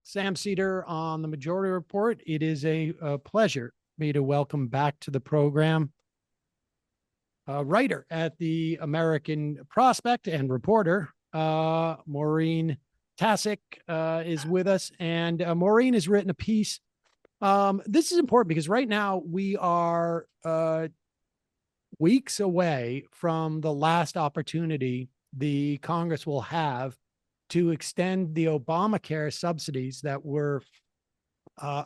Sam Seder on the Majority Report. It is a pleasure for me to welcome back to the program writer at the American Prospect and reporter, Maureen Tkacik is with us. And Maureen has written a piece. This is important because right now we are weeks away from the last opportunity the Congress will have to extend the Obamacare subsidies that were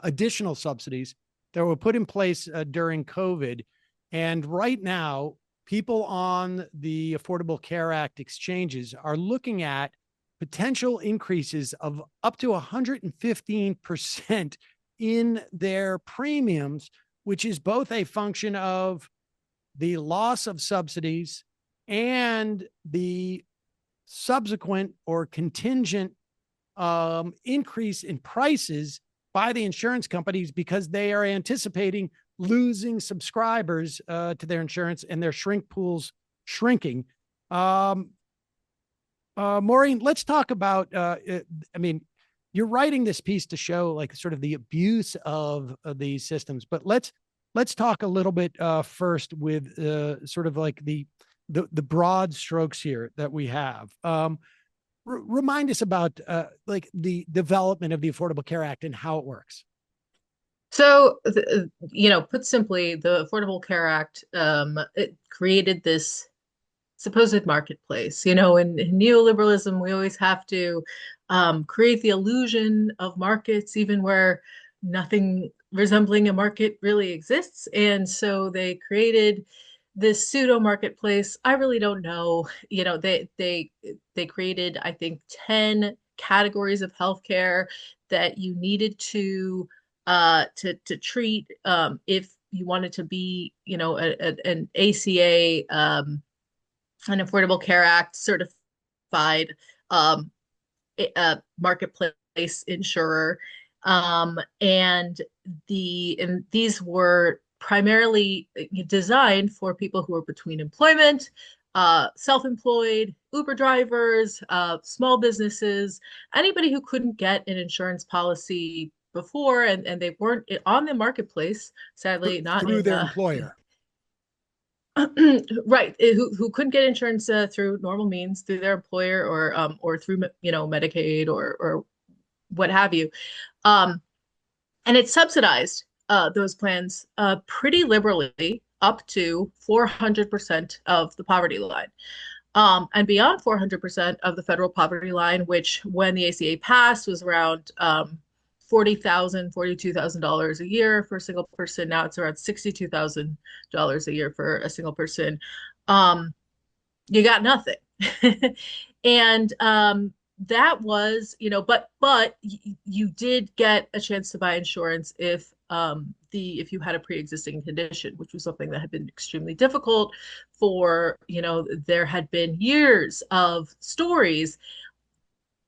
additional subsidies that were put in place during COVID. And right now, people on the Affordable Care Act exchanges are looking at potential increases of up to 115% in their premiums, which is both a function of the loss of subsidies and the subsequent or contingent increase in prices by the insurance companies because they are anticipating losing subscribers to their insurance and their shrink pools shrinking. Maureen, let's talk about, you're writing this piece to show like sort of the abuse of these systems, but let's talk a little bit first with sort of like the broad strokes here that we have. Remind us about like the development of the Affordable Care Act and how it works. So, put simply, the Affordable Care Act, it created this supposed marketplace. In neoliberalism, we always have to create the illusion of markets, even where nothing resembling a market really exists. And so they created this pseudo marketplace. I really don't know. They created, I think, 10 categories of healthcare that you needed to treat if you wanted to be, an ACA, an Affordable Care Act certified marketplace insurer. And these were primarily designed for people who are between employment, self-employed, Uber drivers, small businesses, anybody who couldn't get an insurance policy before and they weren't on the marketplace, sadly, not through in, their employer. Right, who couldn't get insurance through normal means, through their employer or through Medicaid or what have you. And it subsidized those plans pretty liberally up to 400% of the poverty line. And beyond 400% of the federal poverty line, which when the ACA passed was around $40,000, $42,000 a year for a single person. Now it's around $62,000 a year for a single person. You got nothing. And that was, but you did get a chance to buy insurance if you had a pre-existing condition, which was something that had been extremely difficult for, there had been years of stories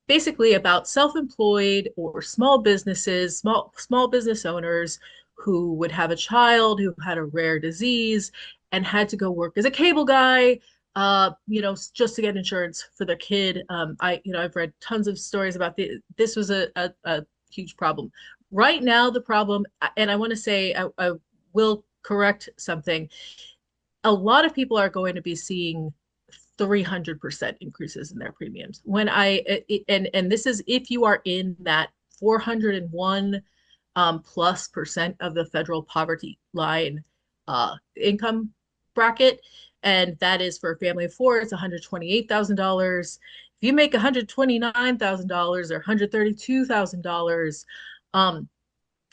basically about self-employed or small businesses, small business owners who would have a child who had a rare disease and had to go work as a cable guy, just to get insurance for their kid. I've read tons of stories about this was a huge problem. Right now, the problem, and I want to say, I will correct something. A lot of people are going to be seeing 300% increases in their premiums. And this is if you are in that 401 plus percent of the federal poverty line income bracket. And that is for a family of four, it's $128,000. If you make $129,000 or $132,000,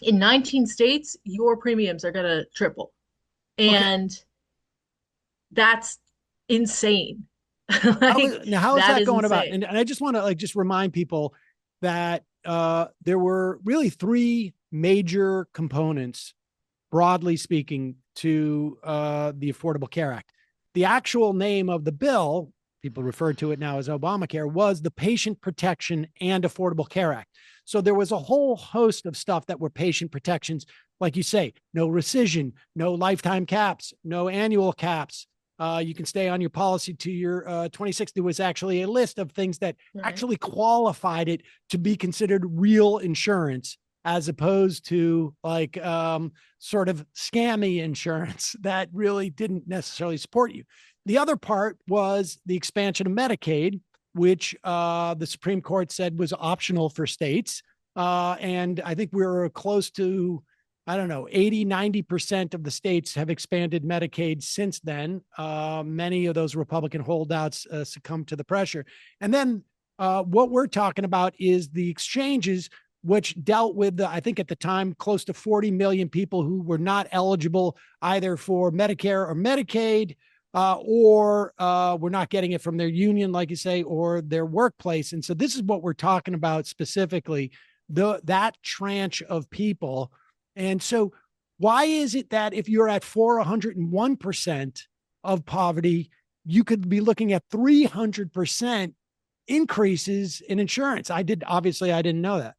in 19 states, your premiums are going to triple. And that's insane. How is that going about? And I just want to just remind people that there were really three major components, broadly speaking, to the Affordable Care Act. The actual name of the bill, people refer to it now as Obamacare, was the Patient Protection and Affordable Care Act. So there was a whole host of stuff that were patient protections, like you say, no rescission, no lifetime caps, no annual caps, You can stay on your policy to your 2060. There was actually a list of things that Right. actually qualified it to be considered real insurance, as opposed to like sort of scammy insurance that really didn't necessarily support you. The other part was the expansion of Medicaid, which the Supreme Court said was optional for states. And I think we were close to, I don't know, 80-90% of the states have expanded Medicaid since then. Many of those Republican holdouts succumbed to the pressure. And then what we're talking about is the exchanges, which dealt with, I think at the time, close to 40 million people who were not eligible either for Medicare or Medicaid, or were not getting it from their union, like you say, or their workplace. And so this is what we're talking about specifically, that tranche of people. And so why is it that if you're at 401% of poverty, you could be looking at 300% increases in insurance? I didn't know that.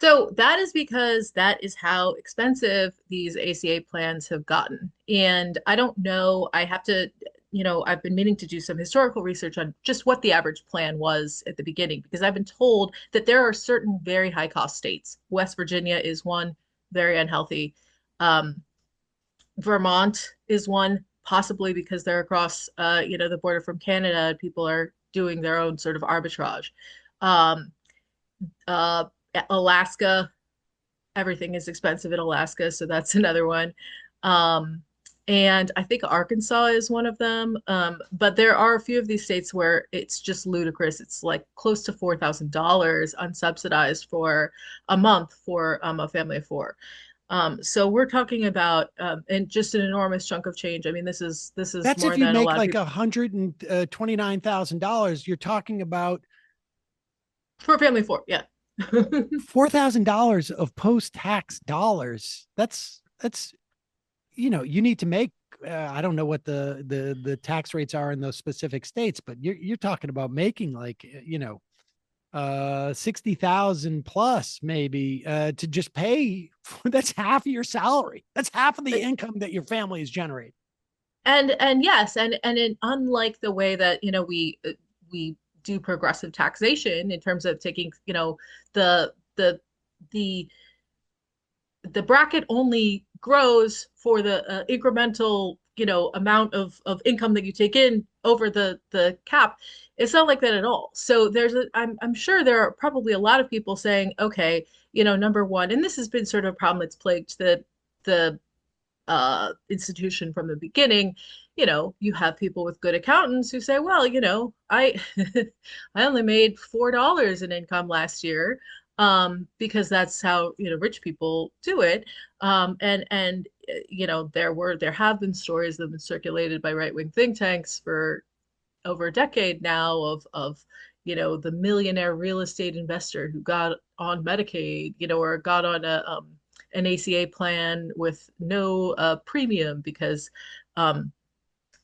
So that is because that is how expensive these ACA plans have gotten. And I don't know, I have to, I've been meaning to do some historical research on just what the average plan was at the beginning, because I've been told that there are certain very high cost states. West Virginia is one, very unhealthy. Um, Vermont is one, possibly because they're across, the border from Canada and people are doing their own sort of arbitrage. Um, uh, Alaska, everything is expensive in Alaska, so that's another one. Um, and I think Arkansas is one of them. But there are a few of these states where it's just ludicrous. It's like close to $4,000 unsubsidized for a month for a family of four. So we're talking about and just an enormous chunk of change. I mean, this is That's if more you than a make lot of like people $129,000, you're talking about for a family of four. Yeah. $4,000 of post-tax dollars. You need to make, I don't know what the tax rates are in those specific states, but you're talking about making like, 60,000 plus maybe, to just pay for, that's half of your salary. That's half of the income that your family is generating. And yes, unlike the way that we do progressive taxation in terms of taking the the the the bracket only grows for the incremental amount of income that you take in over the cap. It's not like that at all. So I'm sure there are probably a lot of people saying, okay, number one, and this has been sort of a problem that's plagued the institution from the beginning. You have people with good accountants who say, well, I I only made $4 in income last year, because that's how rich people do it. There have been stories that have been circulated by right-wing think tanks for over a decade now of the millionaire real estate investor who got on Medicaid, or got on an ACA plan with no premium because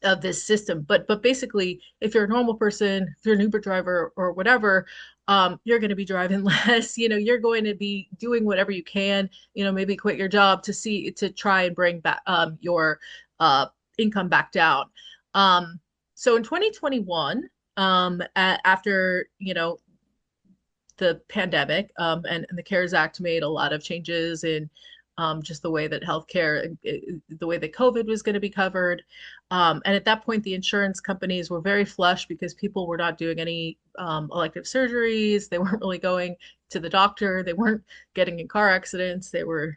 of this system. But basically, if you're a normal person, if you're an Uber driver or whatever, you're going to be driving less. You're going to be doing whatever you can. Maybe quit your job to try and bring back your income back down. So in 2021, after the pandemic, and the CARES Act made a lot of changes in just the way that healthcare, the way that COVID was going to be covered. And at that point, the insurance companies were very flush because people were not doing any elective surgeries. They weren't really going to the doctor. They weren't getting in car accidents. They were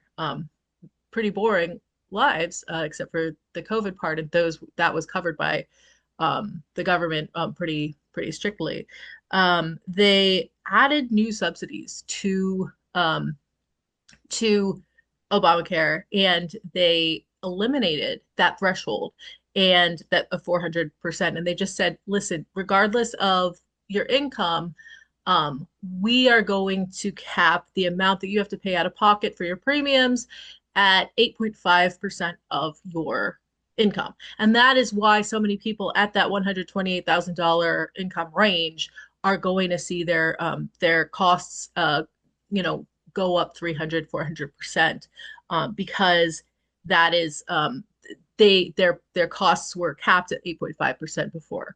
pretty boring lives, except for the COVID part. And that was covered by the government pretty strictly. They added new subsidies to Obamacare, and they eliminated that threshold and that of 400%. And they just said, listen, regardless of your income, we are going to cap the amount that you have to pay out of pocket for your premiums at 8.5% of your income. And that is why so many people at that $128,000 income range are going to see their costs go up 300, 400%, because that is their costs were capped at 8.5% before.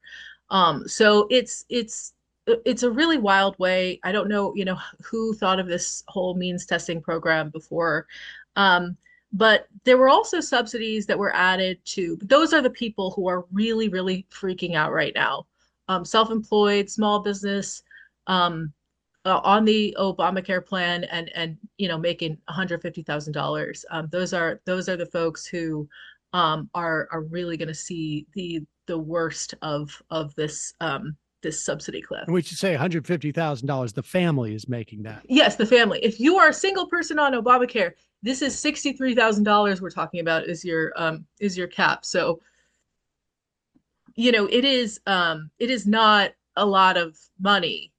So it's a really wild way. I don't know, who thought of this whole means testing program before. But there were also subsidies that were added to, those are the people who are really, really freaking out right now. Self-employed, small business, on the Obamacare plan and making $150,000. Those are the folks who are really going to see the worst of this subsidy cliff. And we should say $150,000. The family is making that. Yes, the family. If you are a single person on Obamacare, this is $63,000 we're talking about is your cap. So, it is not a lot of money,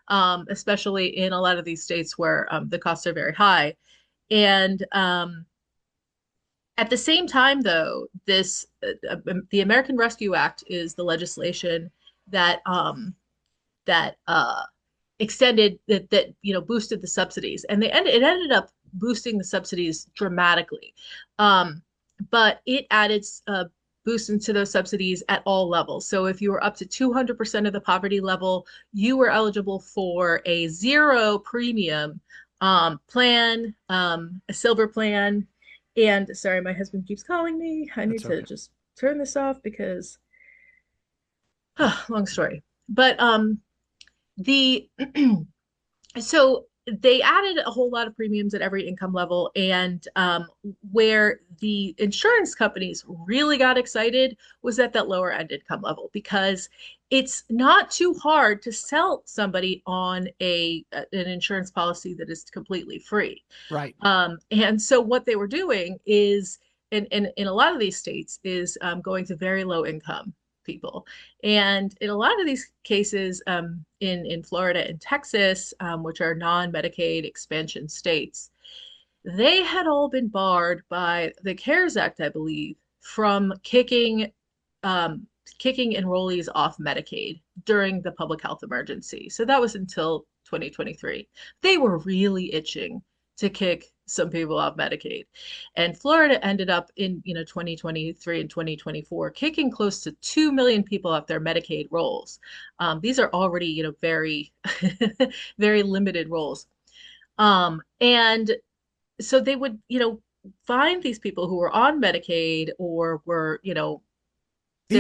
especially in a lot of these states where the costs are very high. And at the same time, though, the American Rescue Act is the legislation that extended that boosted the subsidies, and it ended up boosting the subsidies dramatically. But it added boost into those subsidies at all levels. So if you were up to 200% of the poverty level, you were eligible for a zero premium plan, a silver plan. And sorry, my husband keeps calling me. I need to just turn this off because long story. But the so they added a whole lot of premiums at every income level, and where the insurance companies really got excited was at that lower end income level, because it's not too hard to sell somebody on an insurance policy that is completely free. Right. And so what they were doing is, in a lot of these states, is going to very low income people. And in a lot of these cases, in Florida and Texas, which are non-Medicaid expansion states, they had all been barred by the CARES Act, I believe, from kicking enrollees off Medicaid during the public health emergency. So that was until 2023. They were really itching to kick some people off Medicaid. And Florida ended up in 2023 and 2024 kicking close to 2 million people off their Medicaid rolls. These are already very very limited rolls. And so they would find these people who were on Medicaid or were they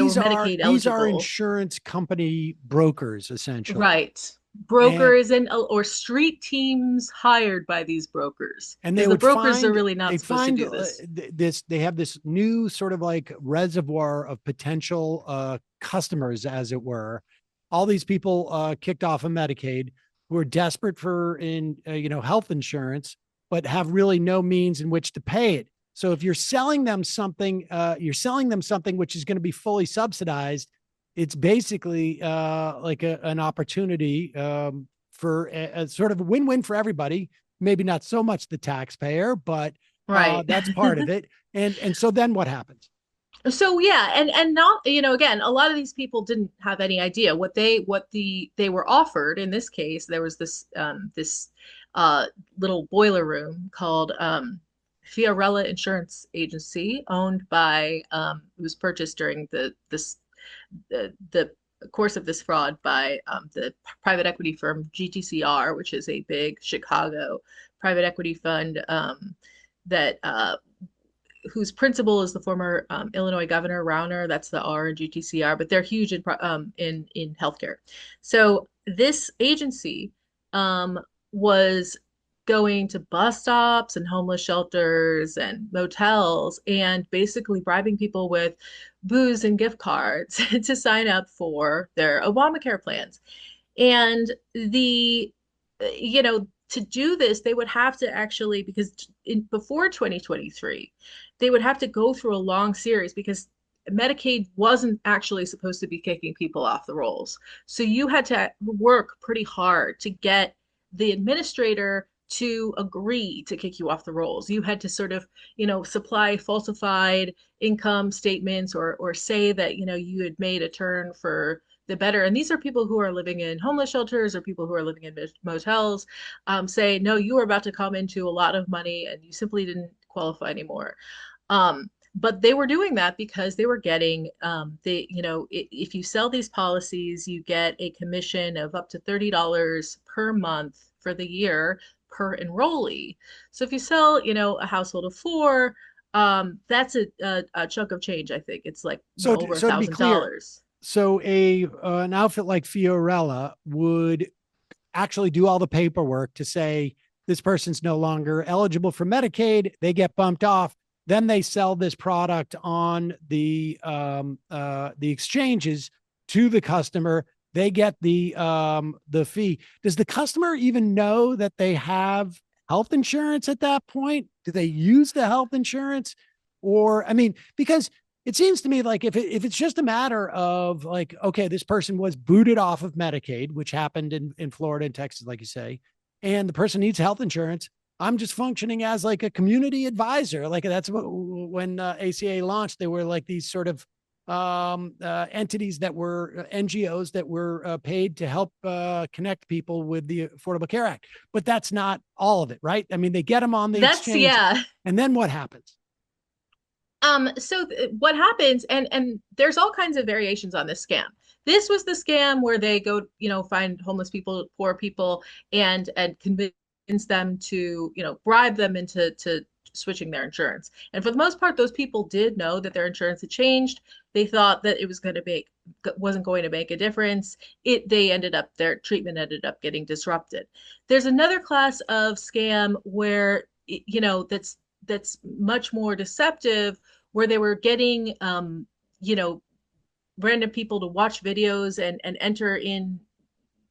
were Medicaid eligible. These are insurance company brokers, essentially. Right. Brokers or street teams hired by these brokers. And the brokers are really not supposed to do this. They have this new sort of like reservoir of potential customers, as it were. All these people kicked off of Medicaid who are desperate for health insurance, but have really no means in which to pay it. So if you're selling them something, which is going to be fully subsidized. It's basically like an opportunity for a sort of a win-win for everybody. Maybe not so much the taxpayer, but right. That's part of it. And so then what happens? So yeah, and not again, a lot of these people didn't have any idea what they were offered. In this case, there was this little boiler room called Fiorella Insurance Agency, owned by it was purchased during the course of this fraud by the private equity firm GTCR, which is a big Chicago private equity fund that whose principal is the former Illinois Governor Rauner. That's the R in GTCR, but they're huge in healthcare. So this agency was going to bus stops and homeless shelters and motels and basically bribing people with booze and gift cards to sign up for their Obamacare plans. And to do this, they would have to actually, because before 2023, they would have to go through a long series, because Medicaid wasn't actually supposed to be kicking people off the rolls. So you had to work pretty hard to get the administrator to agree to kick you off the rolls. You had to sort of, supply falsified income statements or say that, you had made a turn for the better. And these are people who are living in homeless shelters or people who are living in motels, say, no, you are about to come into a lot of money and you simply didn't qualify anymore. But they were doing that because they were getting if you sell these policies, you get a commission of up to $30 per month for the year per enrollee. So if you sell, a household of four, that's a chunk of change. I think it's like So, over a so to be thousand clear, dollars. so an outfit like Fiorella would actually do all the paperwork to say this person's no longer eligible for Medicaid. They get bumped off. Then they sell this product on the exchanges to the customer. They get the fee. Does the customer even know that they have health insurance at that point? Do they use the health insurance? Or, I mean, because it seems to me like if it's just a matter of like, okay, this person was booted off of Medicaid, which happened in Florida and Texas, like you say, and the person needs health insurance. I'm just functioning as like a community advisor. Like that's what, when ACA launched, they were like these sort of entities that were NGOs that were paid to help connect people with the Affordable Care Act. But that's not all of it, right? I mean, they get them on the That's exchange, yeah. and then what happens? What happens, and there's all kinds of variations on this scam. This was the scam where they go, find homeless people, poor people, and convince them to, bribe them into switching their insurance. And for the most part, those people did know that their insurance had changed. They thought that it wasn't going to make a difference. Their treatment ended up getting disrupted. There's another class of scam where, that's much more deceptive, where they were getting you know random people to watch videos and enter in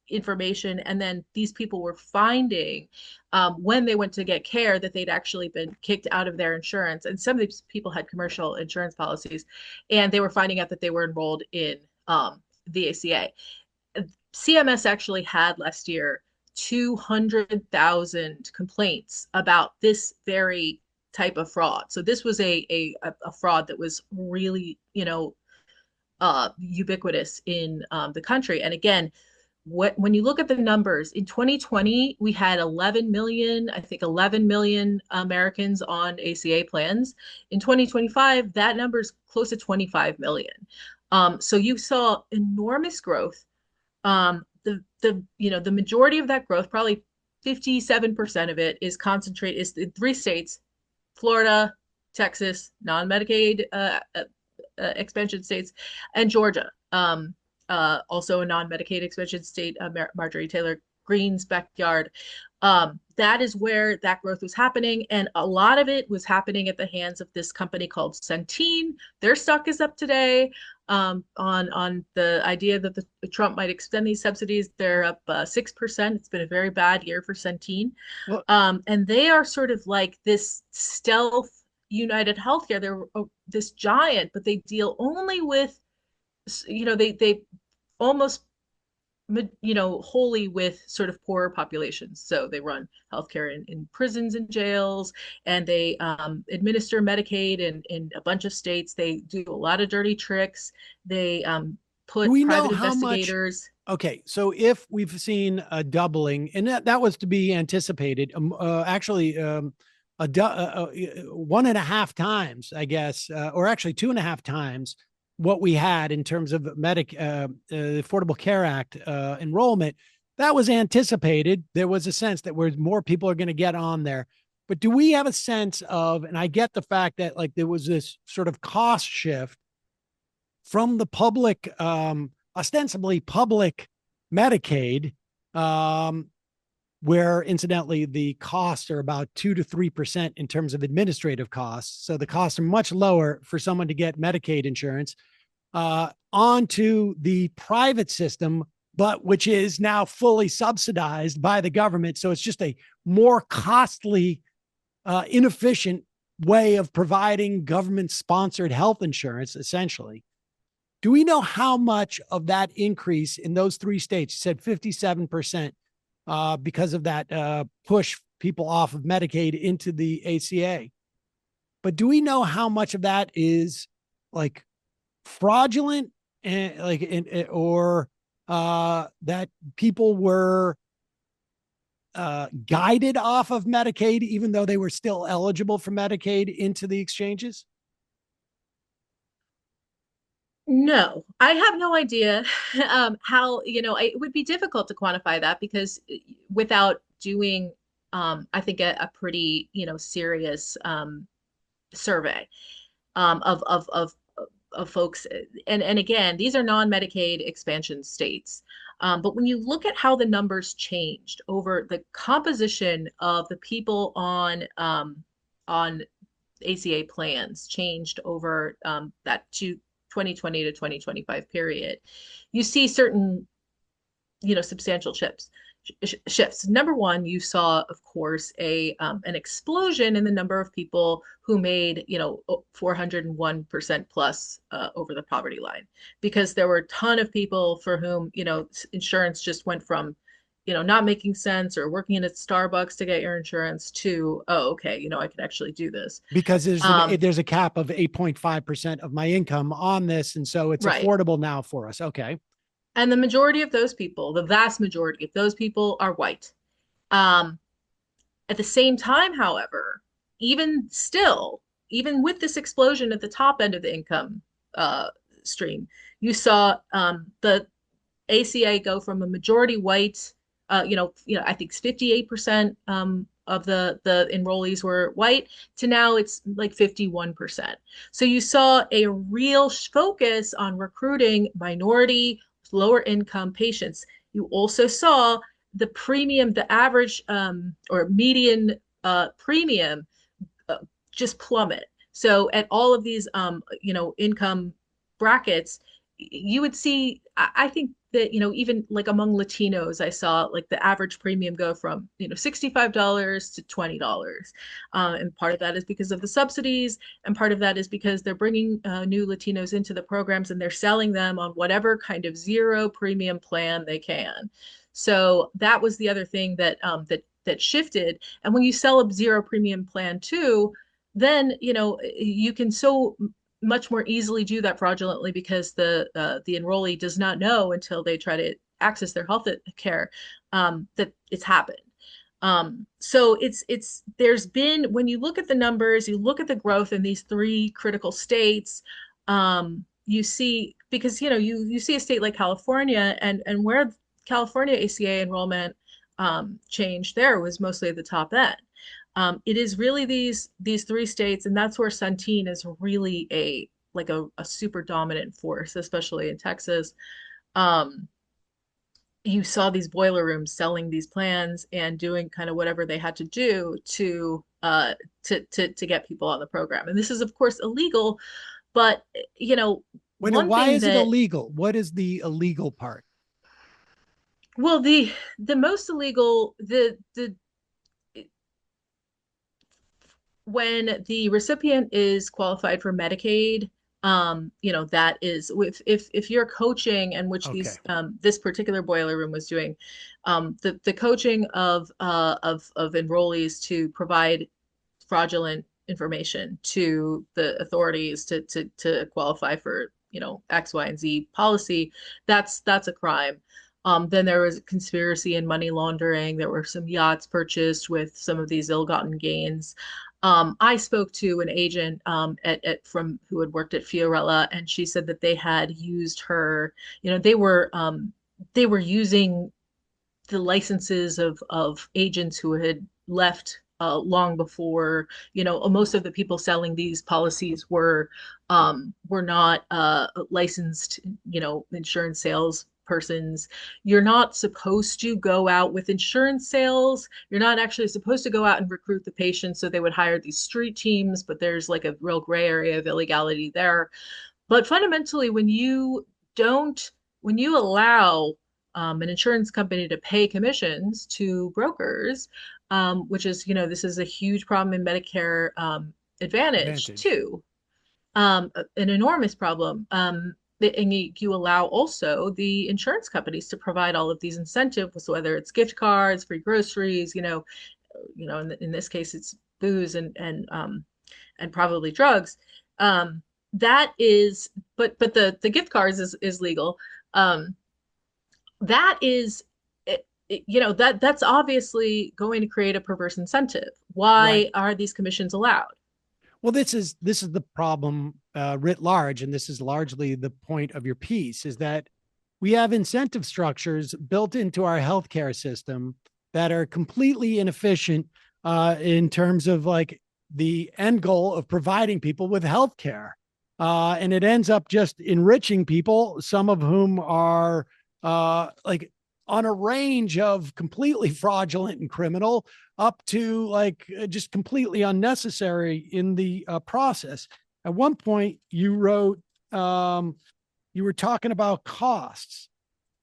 information, and then these people were finding when they went to get care that they'd actually been kicked out of their insurance, and some of these people had commercial insurance policies, and they were finding out that they were enrolled in the ACA. CMS actually had last year 200,000 complaints about this very type of fraud. So this was a fraud that was really, ubiquitous in the country. And again, when you look at the numbers in 2020, we had 11 million, I think 11 million Americans on ACA plans. In 2025, that number is close to 25 million. So you saw enormous growth. The majority of that growth, probably 57% of it, is in three states: Florida, Texas, non-Medicaid expansion states, and Georgia, also a non-Medicaid expansion state, Marjorie Taylor Greene's backyard. That is where that growth was happening, and a lot of it was happening at the hands of this company called Centene. Their stock is up today on the idea that Trump might extend these subsidies. They're up 6%. It's been a very bad year for Centene. Well, And they are sort of like this stealth United Healthcare. They're this giant, but they deal only with, they almost, wholly with sort of poorer populations. So they run healthcare in prisons and jails, and they administer Medicaid in a bunch of states. They do a lot of dirty tricks. They do put we know private how much? investigators. Okay, so if we've seen a doubling, and that was to be anticipated, actually, one and a half times, I guess, or actually two and a half times what we had in terms of Affordable Care Act enrollment. That was anticipated. There was a sense that more people are going to get on there. But do we have a sense of, and I get the fact that like there was this sort of cost shift from the public, ostensibly public Medicaid, where incidentally the costs are about 2 to 3% in terms of administrative costs. So the costs are much lower for someone to get Medicaid insurance, onto the private system, but which is now fully subsidized by the government. So it's just a more costly, inefficient way of providing government sponsored health insurance, essentially. Do we know how much of that increase in those three states, you said 57%, because of that push people off of Medicaid into the ACA? But do we know how much of that is like fraudulent, and or that people were guided off of Medicaid, even though they were still eligible for Medicaid, into the exchanges? No, I have no idea how, it would be difficult to quantify that because without doing, I think a pretty, serious survey of folks. And again, these are non-Medicaid expansion states. But when you look at how the numbers changed over the composition of the people on ACA plans changed over that 2020 to 2025 period, you see certain, substantial shifts. Number one, you saw, of course, a an explosion in the number of people who made, 401% plus over the poverty line, because there were a ton of people for whom, insurance just went from, not making sense, or working in a Starbucks to get your insurance, to, oh, okay, I can actually do this. Because Um, there's a cap of 8.5% of my income on this. And so it's right. affordable now for us. Okay. And the majority of those people, the vast majority of those people, are white. Um, At the same time, however, even still, even with this explosion at the top end of the income uh, stream, you saw the ACA go from a majority white, I think 58% of the enrollees were white, to now it's like 51%. So you saw a real focus on recruiting minority, lower income patients. You also saw the premium, the average or median premium uh, just plummet. So at all of these, income brackets, you would see, I think that, even like among Latinos, I saw like the average premium go from, $65 to $20. And part of that is because of the subsidies. And part of that is because they're bringing new Latinos into the programs, and they're selling them on whatever kind of zero premium plan they can. So that was the other thing that shifted. And when you sell a zero premium plan too, then you can so much more easily do that fraudulently, because the enrollee does not know until they try to access their health care that it's happened. So it's there's been, when you look at the numbers, you look at the growth in these three critical states, you see, because you see a state like California, and where California ACA enrollment change there was mostly at the top end. It is really these three states, and that's where Centene is really a super dominant force, especially in Texas. Um, you saw these boiler rooms selling these plans and doing kind of whatever they had to do to get people on the program. And this is, of course, illegal, but one Why thing is it that, illegal? What is the illegal part? well, the most illegal, the when the recipient is qualified for Medicaid, that is, if you're coaching, and which Okay. this particular boiler room was doing, the coaching of enrollees to provide fraudulent information to the authorities to qualify for, X, Y, and Z policy, that's a crime. Then there was conspiracy and money laundering. There were some yachts purchased with some of these ill-gotten gains. I spoke to an agent from who had worked at Fiorella, and she said that they had used her. They were using the licenses of agents who had left long before. Most of the people selling these policies were not licensed, insurance sales persons. You're not supposed to go out with insurance sales. You're not actually supposed to go out and recruit the patients. So they would hire these street teams, but there's like a real gray area of illegality there. But fundamentally, don't, when you allow an insurance company to pay commissions to brokers, which is, this is a huge problem in Medicare Advantage Advantage. too, an enormous problem. And you allow also the insurance companies to provide all of these incentives, whether it's gift cards, free groceries, in this case, it's booze and probably drugs. That is, but the gift cards is legal. Um, that is, that's obviously going to create a perverse incentive. Right. Why are these commissions allowed? Well, this is the problem writ large, and this is largely the point of your piece, is that we have incentive structures built into our healthcare system that are completely inefficient in terms of like the end goal of providing people with healthcare. And it ends up just enriching people, some of whom are like on a range of completely fraudulent and criminal up to like just completely unnecessary in the process. At one point, you wrote, you were talking about costs,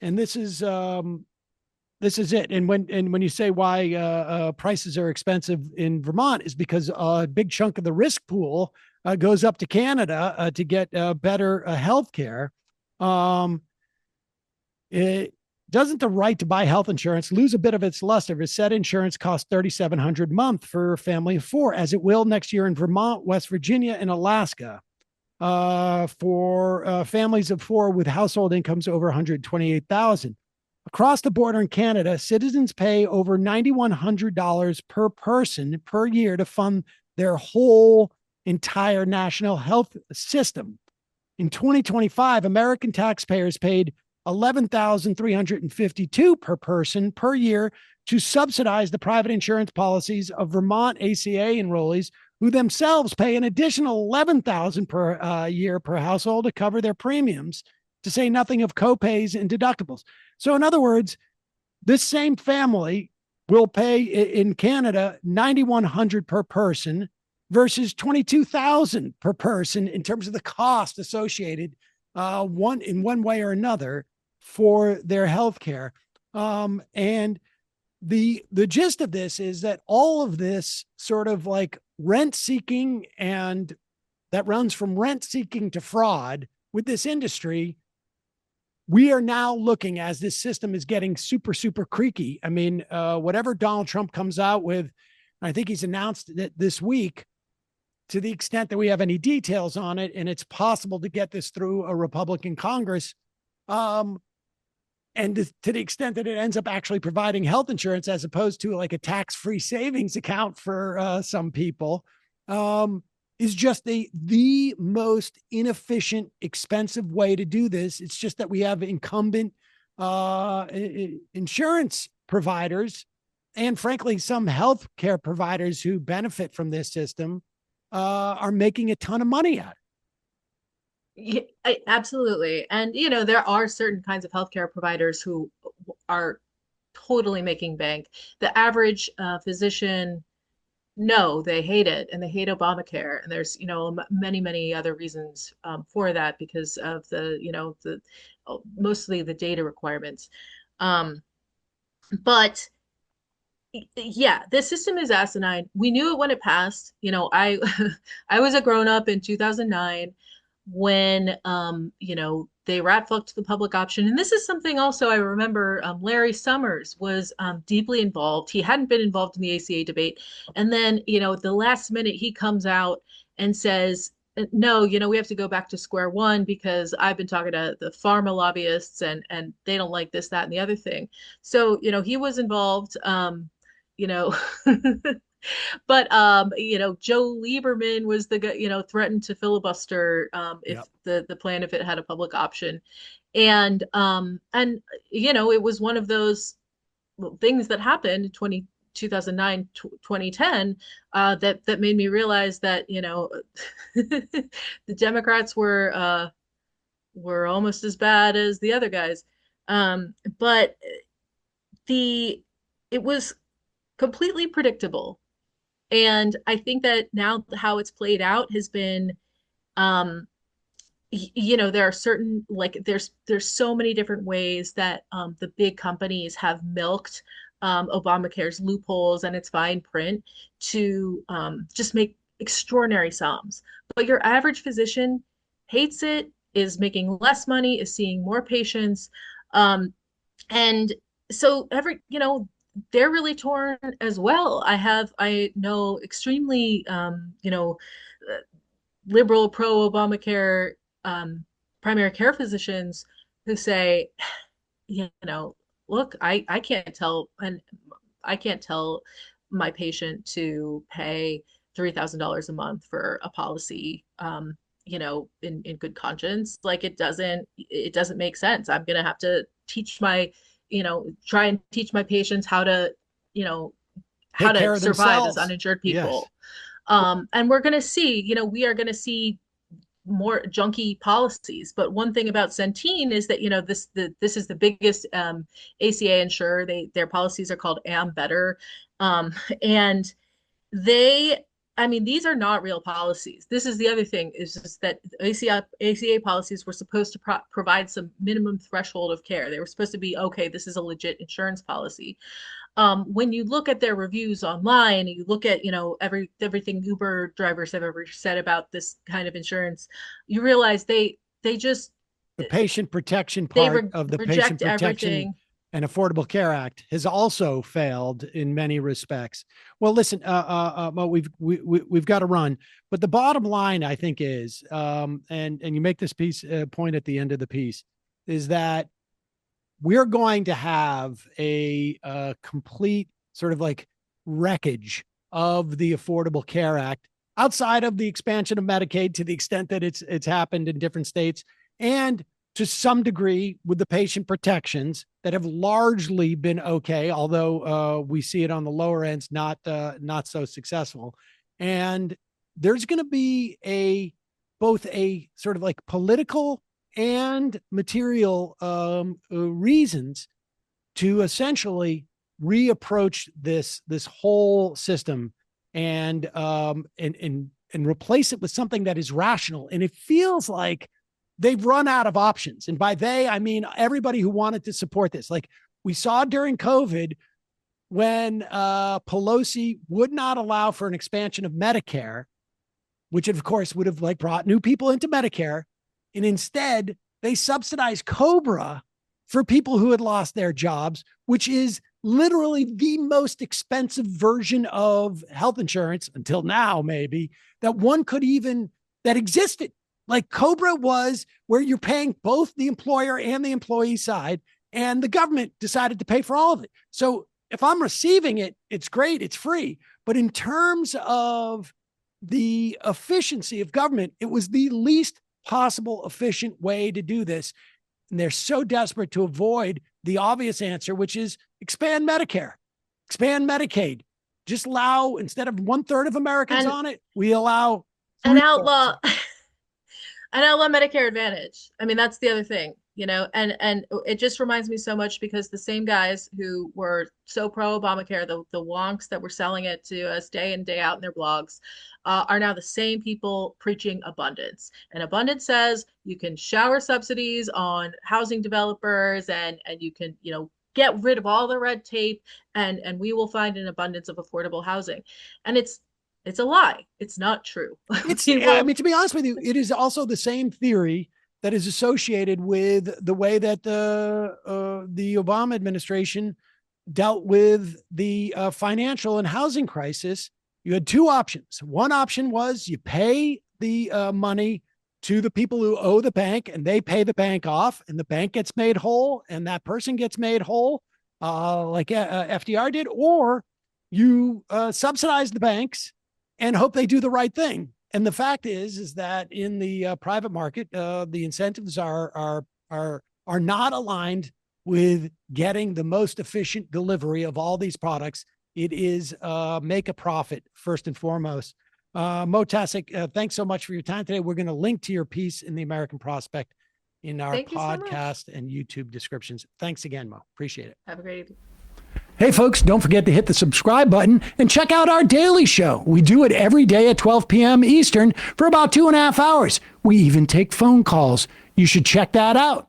and this is it. And when you say why prices are expensive in Vermont is because a big chunk of the risk pool goes up to Canada to get better health care. Um, it, doesn't the right to buy health insurance lose a bit of its luster if said insurance costs $3,700 a month for a family of four, as it will next year in Vermont, West Virginia, and Alaska? For families of four with household incomes over 128,000. Across the border in Canada, citizens pay over $9,100 per person per year to fund their whole entire national health system. In 2025, American taxpayers paid $11,352 per person per year to subsidize the private insurance policies of Vermont ACA enrollees, who themselves pay an additional $11,000 per year per household to cover their premiums, to say nothing of copays and deductibles. So, in other words, this same family will pay in Canada $9,100 per person versus $22,000 per person in terms of the cost associated one way or another for their health care. And the gist of this is that all of this sort of like rent seeking, and that runs from rent seeking to fraud with this industry. We are now looking, as this system is getting super, super creaky. I mean, whatever Donald Trump comes out with, I think he's announced that this week, to the extent that we have any details on it, and it's possible to get this through a Republican Congress, and to the extent that it ends up actually providing health insurance as opposed to like a tax-free savings account for some people, is just the most inefficient, expensive way to do this. It's just that we have incumbent insurance providers and frankly, some healthcare providers who benefit from this system are making a ton of money at it. Yeah, absolutely. And, there are certain kinds of healthcare providers who are totally making bank. The average physician, no, they hate it and they hate Obamacare. And there's, many, many other reasons for that because of mostly the data requirements. But yeah, this system is asinine. We knew it when it passed. I I was a grown up in 2009 when they rat fucked the public option. And this is something also I remember Larry Summers was deeply involved. He hadn't been involved in the ACA debate. And then, at the last minute, he comes out and says, no, we have to go back to square one because I've been talking to the pharma lobbyists and they don't like this, that, and the other thing. So, he was involved, you know, But Joe Lieberman was the guy, threatened to filibuster if Yep. the plan if it had a public option. And it was one of those things that happened in 2009, 2010 that made me realize that, the Democrats were almost as bad as the other guys. But the it was completely predictable. And I think that now how it's played out has been, there are certain like there's so many different ways that the big companies have milked Obamacare's loopholes and its fine print to just make extraordinary sums. But your average physician hates it, is making less money, is seeing more patients, and so they're really torn as well. I know extremely, liberal pro Obamacare primary care physicians who say, look, I can't tell, and I can't tell my patient to pay $3,000 a month for a policy, in good conscience. Like it doesn't make sense. I'm going to have to try and teach my patients how to, how Take care to of survive as themselves. uninsured Yes. people. And we're going to see, we are going to see more junky policies. But one thing about Centene is that, this is the biggest ACA insurer. Their policies are called Am Better. And these are not real policies. This is the other thing, is just that ACA policies were supposed to provide some minimum threshold of care. They were supposed to be, okay, this is a legit insurance policy. When you look at their reviews online, and you look at, everything Uber drivers have ever said about this kind of insurance, you realize they just The patient protection they part of the Patient reject Protection everything. and Affordable Care Act has also failed in many respects. Well, listen, Mo, we've got to run, but the bottom line, I think, is, and you make this point at the end of the piece, is that we're going to have a complete sort of like wreckage of the Affordable Care Act outside of the expansion of Medicaid, to the extent that it's happened in different states, and to some degree with the patient protections that have largely been okay, although we see it on the lower ends, not so successful. And there's going to be both a sort of like political and material reasons to essentially reapproach this whole system and replace it with something that is rational. And it feels like they've run out of options. And by they, I mean everybody who wanted to support this. Like we saw during COVID, when Pelosi would not allow for an expansion of Medicare, which of course would have like brought new people into Medicare. And instead they subsidized COBRA for people who had lost their jobs, which is literally the most expensive version of health insurance until now, maybe that existed. Like COBRA was where you're paying both the employer and the employee side, and the government decided to pay for all of it. So if I'm receiving it, it's great, it's free. But in terms of the efficiency of government, it was the least possible efficient way to do this. And they're so desperate to avoid the obvious answer, which is expand Medicare, expand Medicaid. Just allow, instead of 1/3 of Americans on it, we allow an outlaw. And I love Medicare Advantage. I mean, that's the other thing, and it just reminds me so much, because the same guys who were so pro Obamacare, the wonks that were selling it to us day in, day out in their blogs, are now the same people preaching abundance. And abundance says you can shower subsidies on housing developers, and you can, get rid of all the red tape, and we will find an abundance of affordable housing. And it's a lie. It's not true. I mean, to be honest with you, it is also the same theory that is associated with the way that the Obama administration dealt with the financial and housing crisis. You had two options. One option was you pay the money to the people who owe the bank, and they pay the bank off, and the bank gets made whole, and that person gets made whole, like FDR did, or you subsidize the banks and hope they do the right thing. And the fact is that in the private market, the incentives are not aligned with getting the most efficient delivery of all these products. It is make a profit first and foremost. Mo Tkacik, thanks so much for your time today. We're going to link to your piece in the American Prospect in our podcast and YouTube descriptions. Thanks again, Mo. Appreciate it. Have a great evening. Hey, folks, don't forget to hit the subscribe button and check out our daily show. We do it every day at 12 p.m. Eastern for about 2.5 hours. We even take phone calls. You should check that out.